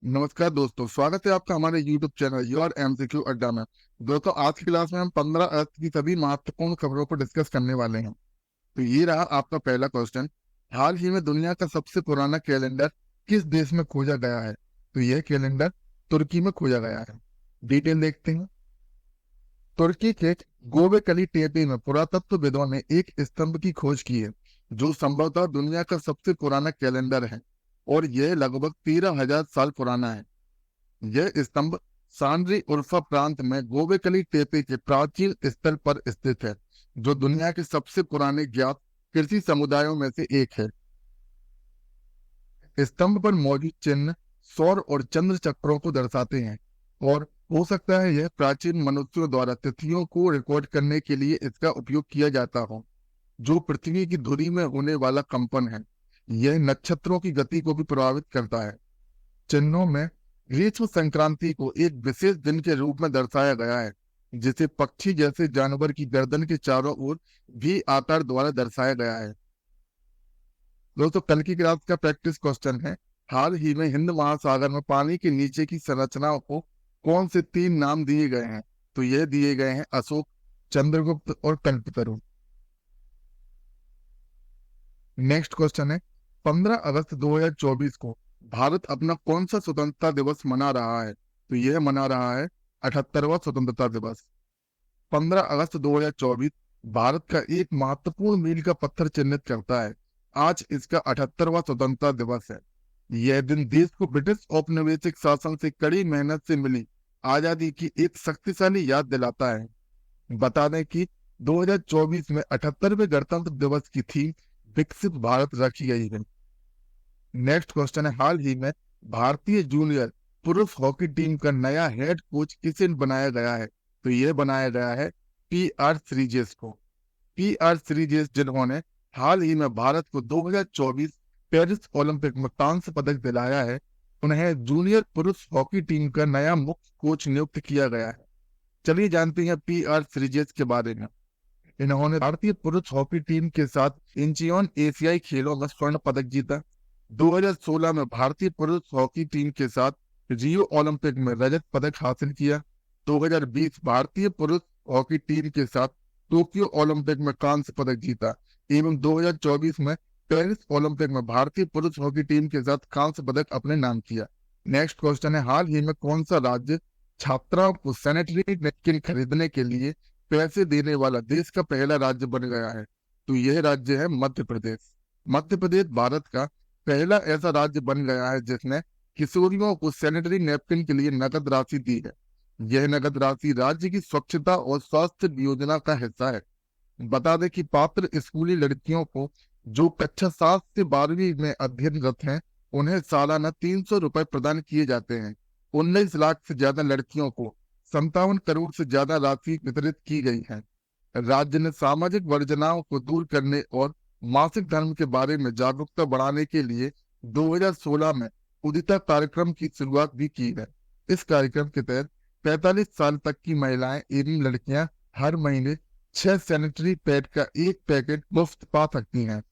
नमस्कार दोस्तों, स्वागत है आपका हमारे YouTube चैनल योर एमसीक्यू अड्डा में। दोस्तों, आज की क्लास में हम 15 अगस्त की सभी महत्वपूर्ण खबरों पर डिस्कस करने वाले हैं। तो ये रहा आपका पहला क्वेश्चन। हाल ही में दुनिया का सबसे पुराना कैलेंडर किस देश में खोजा गया है? तो यह कैलेंडर तुर्की में खोजा गया है। डिटेल देखते हैं। तुर्की के गोबेकली टेपे में पुरातत्वविदों ने एक स्तंभ की खोज की है जो संभवतः दुनिया का सबसे पुराना कैलेंडर है और यह लगभग 13,000 साल पुराना है। यह स्तंभ सांड्री उर्फा प्रांत में गोबेकली टेपे के प्राचीन स्थल पर स्थित है, जो दुनिया के सबसे पुराने ज्ञात कृषि समुदायों में से एक है। स्तंभ पर मौजूद चिन्ह सौर और चंद्र चक्रों को दर्शाते हैं और हो सकता है यह प्राचीन मनुष्यों द्वारा तिथियों को रिकॉर्ड करने के लिए इसका उपयोग किया जाता हो, जो पृथ्वी की धुरी में होने वाला कंपन है। यह नक्षत्रों की गति को भी प्रभावित करता है। चिन्हों में ग्रीष्म संक्रांति को एक विशेष दिन के रूप में दर्शाया गया है, जिसे पक्षी जैसे जानवर की गर्दन के चारों ओर भी आकार द्वारा दर्शाया गया है। दोस्तों, कल की क्लास का प्रैक्टिस क्वेश्चन है, हाल ही में हिंद महासागर में पानी के नीचे की संरचनाओं को कौन से 3 नाम दिए गए हैं? तो यह दिए गए हैं अशोक, चंद्रगुप्त और कल्पतरु। नेक्स्ट क्वेश्चन है, 15 अगस्त 2024 को भारत अपना कौन सा स्वतंत्रता दिवस मना रहा है? तो यह मना रहा है 78वां स्वतंत्रता दिवस। 15 अगस्त 2024 भारत का एक महत्वपूर्ण मील का पत्थर चिन्हित करता है। आज इसका 78वां स्वतंत्रता दिवस है। यह दिन देश को ब्रिटिश औपनिवेशिक शासन से कड़ी मेहनत से मिली आजादी की एक शक्तिशाली याद दिलाता है। बता दें कि 2024 में 78वें गणतंत्र दिवस की थीम विकसित भारत रखी गई है। नेक्स्ट क्वेश्चन है, हाल ही में भारतीय जूनियर पुरुष हॉकी टीम का नया हेड कोच किसे बनाया गया है? तो यह बनाया गया है PR श्रीजेश को। PR श्रीजेश, जिन्होंने हाल ही में भारत को 2024 पेरिस ओलंपिक में कांस्य पदक दिलाया है, उन्हें जूनियर पुरुष हॉकी टीम का नया मुख्य कोच नियुक्त किया गया है। चलिए जानते हैं PR श्रीजेश के बारे में। इन्होंने भारतीय पुरुष हॉकी टीम के साथ इंचियोन एशियाई खेलों में स्वर्ण पदक जीता। 2016 में भारतीय पुरुष हॉकी टीम के साथ रियो ओलंपिक में रजत पदक हासिल किया। 2020 भारतीय पुरुष हॉकी टीम के साथ टोक्यो ओलंपिक में कांस्य पदक जीता एवं 2024 में पेरिस ओलंपिक में भारतीय पुरुष हॉकी टीम के साथ कांस्य पदक अपने नाम किया। नेक्स्ट क्वेश्चन है, हाल ही में कौन सा राज्य छात्राओं को सैनिटरी नैपकिन खरीदने के लिए पैसे देने वाला देश का पहला राज्य बन गया है? तो यह राज्य है मध्य प्रदेश। मध्य प्रदेश भारत का पहला ऐसा राज्य बन गया है जिसने किशोरियों को सैनिटरी नैपकिन के लिए नकद राशि दी है। यह नकद राशि राज्य की स्वच्छता और स्वास्थ्य योजना का हिस्सा है। बता दें कि पात्र स्कूली लड़कियों को जो कक्षा 7 से 12वीं में अध्ययनरत हैं, उन्हें सालाना 300 रुपए प्रदान किए जाते हैं। 19 लाख से ज्यादा लड़कियों को 57 करोड़ से ज्यादा राशि वितरित की गई है। राज्य ने सामाजिक वर्जनाओं को दूर करने और मासिक धर्म के बारे में जागरूकता बढ़ाने के लिए 2016 में उदिता कार्यक्रम की शुरुआत भी की है। इस कार्यक्रम के तहत 45 साल तक की महिलाएं एवं लड़कियां हर महीने 6 सैनिटरी पैड का एक पैकेट मुफ्त पा सकती हैं।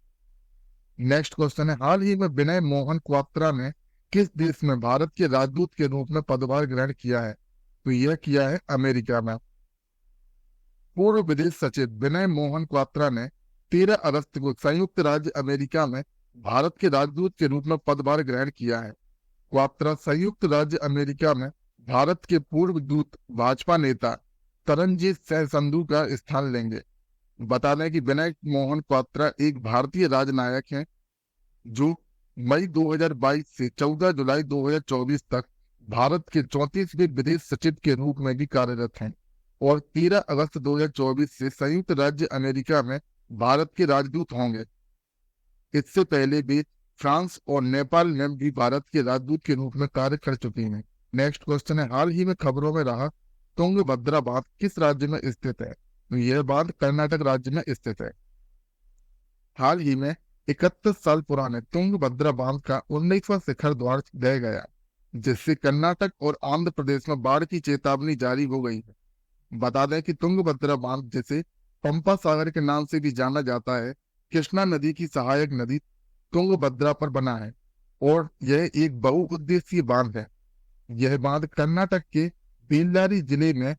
नेक्स्ट क्वेश्चन है, हाल ही में विनय मोहन क्वात्रा ने किस देश में भारत के राजदूत के रूप में पदभार ग्रहण किया है? तो यह किया है अमेरिका में। पूर्व विदेश सचिव विनय मोहन क्वात्रा ने 13 अगस्त को संयुक्त राज्य अमेरिका में भारत के राजदूत के रूप में पदभार ग्रहण किया है। क्वात्रा संयुक्त राज्य अमेरिका में भारत के पूर्व दूत भाजपा नेता तरनजीत सिंह संधू का स्थान लेंगे। बता दें कि विनय मोहन क्वात्रा एक भारतीय राजनायक हैं जो मई 2022 से 14 जुलाई 2024 तक भारत के 34वें विदेश सचिव के रूप में भी कार्यरत हैं और 13 अगस्त 2024 से संयुक्त राज्य अमेरिका में भारत के राजदूत होंगे। इससे पहले भी फ्रांस और नेपाल में भी भारत के राजदूत के रूप में कार्य कर चुके हैं। नेक्स्ट क्वेश्चन है, हाल ही में खबरों में रहा तुंगभद्रा बांध किस राज्य में स्थित है? तो यह बांध कर्नाटक राज्य में स्थित है। हाल ही में 31 साल पुराने तुंगभद्रा बांध का 19वां शिखर द्वार दिया गया, जिससे कर्नाटक और आंध्र प्रदेश में बाढ़ की चेतावनी जारी हो गई है। बता दें कि तुंगभद्रा बांध, जिसे पंपा सागर के नाम से भी जाना जाता है, कृष्णा नदी की सहायक नदी तुंगभद्रा पर बना है और यह एक बहुउद्देशीय बांध है यह बांध कर्नाटक के बेल्लारी जिले में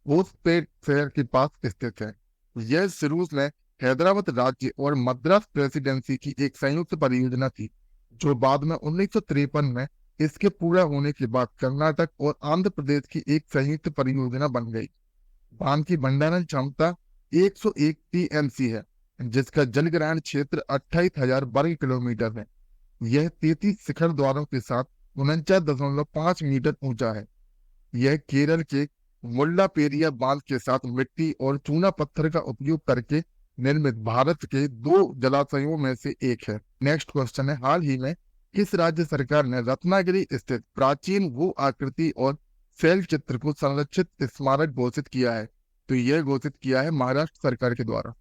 होसपेट शहर के पास स्थित है। यह शुरू में हैदराबाद राज्य और मद्रास प्रेसिडेंसी की एक संयुक्त परियोजना थी, जो बाद में 1953 में इसके पूरा होने के बाद कर्नाटक और आंध्र प्रदेश की एक संयुक्त परियोजना बन गई। बांध की भंडारण क्षमता 101 टीएमसी है, जिसका जलग्रहण क्षेत्र 28,000 वर्ग किलोमीटर है। यह 33 शिखर द्वारों के साथ 49.5 मीटर ऊंचा है। यह केरल के मुल्लापेरिया बांध के साथ मिट्टी और चूना पत्थर का उपयोग करके निर्मित भारत के 2 जलाशयों में से एक है। नेक्स्ट क्वेश्चन है, हाल ही में किस राज्य सरकार ने रत्नागिरी स्थित प्राचीन भू आकृति और शैल चित्र को संरक्षित स्मारक घोषित किया है? तो यह घोषित किया है महाराष्ट्र सरकार के द्वारा।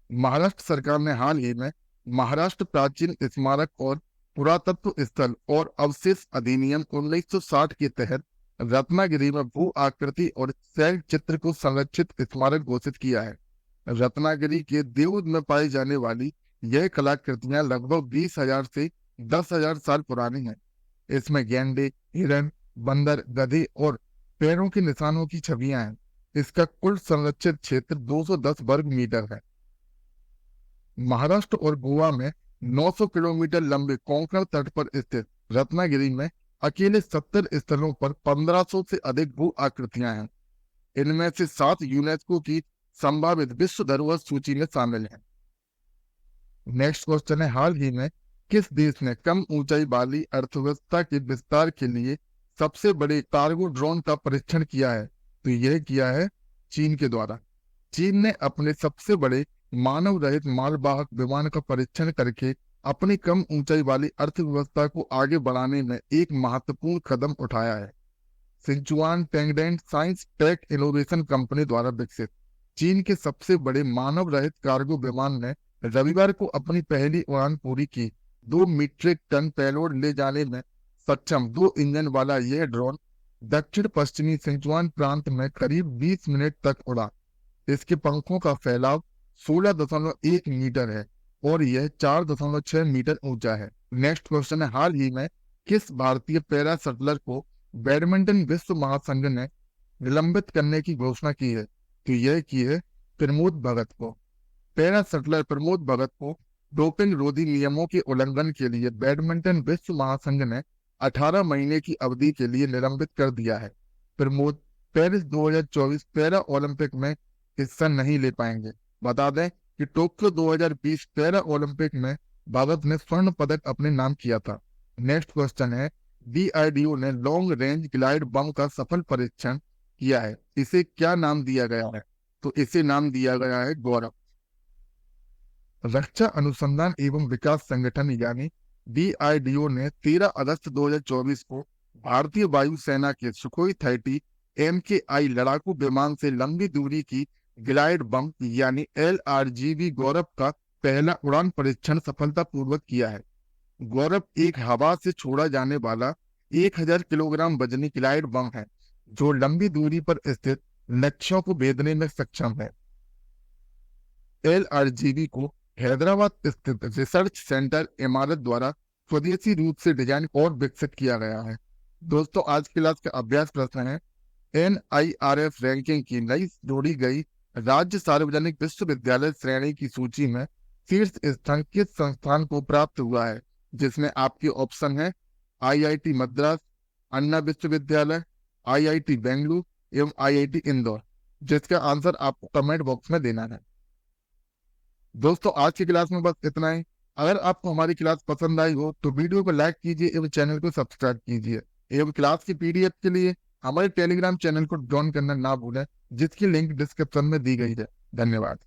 महाराष्ट्र सरकार ने हाल ही में महाराष्ट्र प्राचीन स्मारक और पुरातत्व स्थल और अवशेष अधिनियम 1960 के तहत रत्नागिरी में भू आकृति और शैल चित्र को संरक्षित स्मारक घोषित किया है। रत्नागिरी के देवउद में पाई जाने वाली यह कलाकृतियां लगभग 20,000 से 10,000 साल पुरानी हैं। इसमें गैंडे, हिरण, बंदर, गधे और पैरों के निशानों की छवियां हैं। इसका कुल संरक्षित क्षेत्र 210 वर्ग मीटर है। महाराष्ट्र और गोवा में 900 किलोमीटर लंबे कोंकण तट पर स्थित रत्नागिरी में अकेले 70 स्थलों पर 1500 से अधिक भू आकृतियां हैं। इनमें से 7 यूनेस्को की संभावित विश्व धरोहर सूची में शामिल हैं। नेक्स्ट क्वेश्चन है, हाल ही में किस देश ने कम ऊंचाई वाली अर्थव्यवस्था के विस्तार के लिए सबसे बड़े कार्गो ड्रोन का परीक्षण किया है? तो यह किया है चीन के द्वारा। चीन ने अपने सबसे बड़े मानव रहित मालवाहक विमान का परीक्षण करके अपनी कम ऊंचाई वाली अर्थव्यवस्था को आगे बढ़ाने में एक महत्वपूर्ण कदम उठाया है। सिंचुआन टेंगडेंट साइंस टेक इनोवेशन कंपनी द्वारा विकसित चीन के सबसे बड़े मानव रहित कार्गो विमान ने रविवार को अपनी पहली उड़ान पूरी की। 2 मीट्रिक टन पेलोड ले जाने में सक्षम 2 इंजन वाला यह ड्रोन दक्षिण पश्चिमी सिंचुआन प्रांत में करीब 20 मिनट तक उड़ा। इसके पंखों का फैलाव 16.1 मीटर है और यह 4.6 मीटर ऊंचा है। नेक्स्ट क्वेश्चन है, हाल ही में किस भारतीय पैरा शटलर को बैडमिंटन विश्व महासंघ ने निलंबित करने की घोषणा की है? तो यह की है प्रमोद भगत को। पैरा शटलर प्रमोद भगत को डोपिंग रोधी नियमों के उल्लंघन के लिए बैडमिंटन विश्व महासंघ ने 18 महीने की अवधि के लिए निलंबित कर दिया है। प्रमोद पेरिस 2024 पैरा ओलंपिक में हिस्सा नहीं ले पाएंगे। बता दें कि टोक्यो 2020 पैरा ओलंपिक में भारत ने स्वर्ण पदक अपने नाम किया था। नेक्स्ट क्वेश्चन है, DRDO ने लॉन्ग रेंज ग्लाइड बम का सफल परीक्षण किया है। इसे क्या नाम दिया गया है? तो इसे नाम दिया गया है गौरव। रक्षा अनुसंधान एवं विकास संगठन यानी DRDO ने 13 अगस्त 2024 को भारतीय वायुसेना के सुखोई 30 MKI लड़ाकू विमान से लंबी दूरी की ग्लाइड बम यानी LRGB गौरव का पहला उड़ान परीक्षण सफलतापूर्वक किया है। गौरव एक हवा से छोड़ा जाने वाला 1000 किलोग्राम वजनी ग्लाइड बम है, जो लंबी दूरी पर स्थित लक्ष्यों को भेदने में सक्षम है। LRGB को हैदराबाद स्थित रिसर्च सेंटर इमारत द्वारा स्वदेशी रूप से डिजाइन और विकसित किया गया है। दोस्तों, आज की क्लास का अभ्यास प्रश्न है, NIRF रैंकिंग की नई जोड़ी गई राज्य सार्वजनिक विश्वविद्यालय श्रेणी की सूची में शीर्ष स्थान किस संस्थान को प्राप्त हुआ है? जिसमें आपके ऑप्शन है IIT मद्रास, अन्ना विश्वविद्यालय, IIT बेंगलुरु एवं IIT इंदौर, जिसका आंसर आपको कमेंट बॉक्स में देना है। दोस्तों, आज की क्लास में बस इतना ही। अगर आपको हमारी क्लास पसंद आई हो तो वीडियो को लाइक कीजिए एवं चैनल को सब्सक्राइब कीजिए एवं क्लास की PDF के लिए हमारे टेलीग्राम चैनल को ज्वाइन करना ना भूलें, जिसकी लिंक डिस्क्रिप्शन में दी गई है। धन्यवाद।